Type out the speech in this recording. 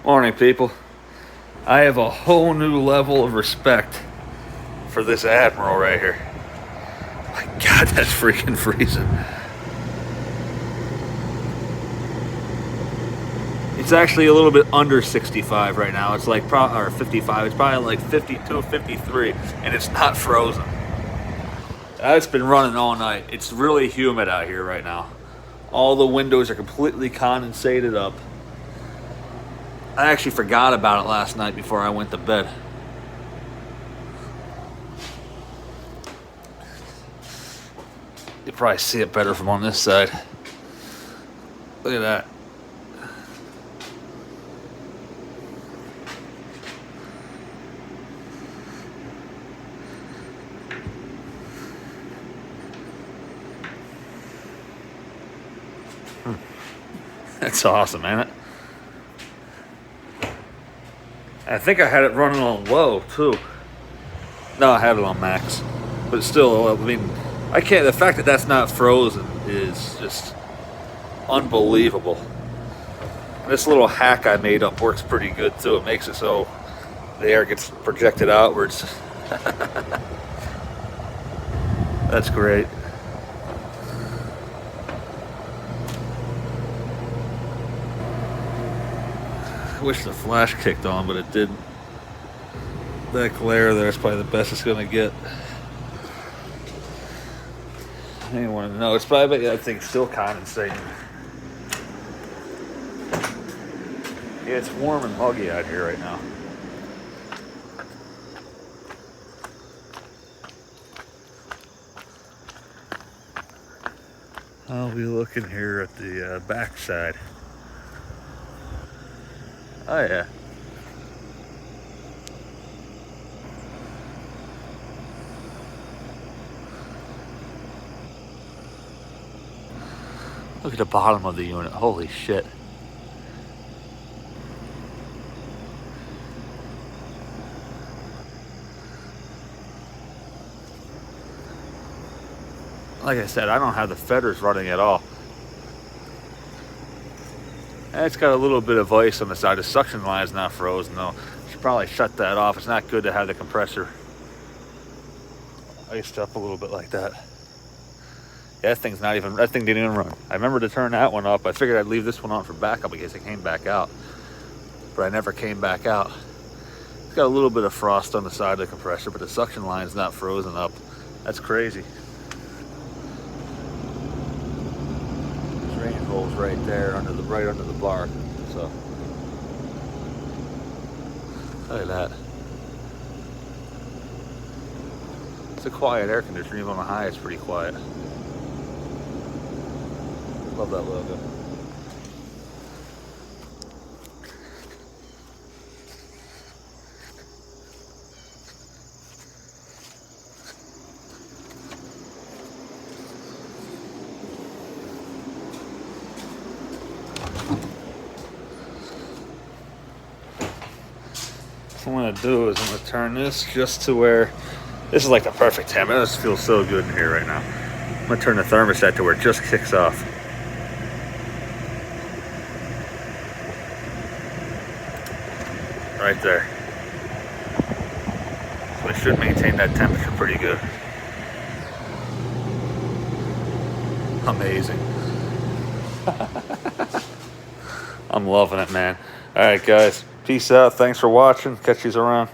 Morning, people. I have a whole new level of respect for this Admiral right here. My God, that's freaking freezing. It's actually a little bit under 65 right now. It's like or 55. It's probably like 52, 53, and it's not frozen. It's been running all night. It's really humid out here right now. All the windows are completely condensated up. I actually forgot about it last night before I went to bed. You probably see it better from on this side. Look at that. That's awesome, ain't it? I think I had it running on low too. No, I had it on max, but still, I mean, I can't. The fact that that's not frozen is just unbelievable. This little hack I made up works pretty good too. It makes it so the air gets projected outwards. That's great. I wish the flash kicked on, but it didn't. That glare there is probably the best it's gonna get. I didn't want to know. It's probably that thing's still condensating. Yeah, it's warm and muggy out here right now. I'll be looking here at the back side. Oh yeah. Look at the bottom of the unit. Holy shit. Like I said, I don't have the feathers running at all. And it's got a little bit of ice on the side. The suction line is not frozen though. Should probably shut that off. It's not good to have the compressor iced up a little bit like that. Yeah, that thing didn't even run. I remember to turn that one up. I figured I'd leave this one on for backup in case it came back out. But I never came back out. It's got a little bit of frost on the side of the compressor, but the suction line's not frozen up. That's crazy. Drain hole's right there right under the bar. So look at that. It's a quiet air conditioner. Even on the high, it's pretty quiet. Love that logo. What I'm gonna do is I'm gonna turn this just to where this is like the perfect time. This feels so good in here right now. I'm gonna turn the thermostat to where it just kicks off. Right there. So it should maintain that temperature pretty good. Amazing. I'm loving it, man. All right, guys. Peace out. Thanks for watching. Catch yous around.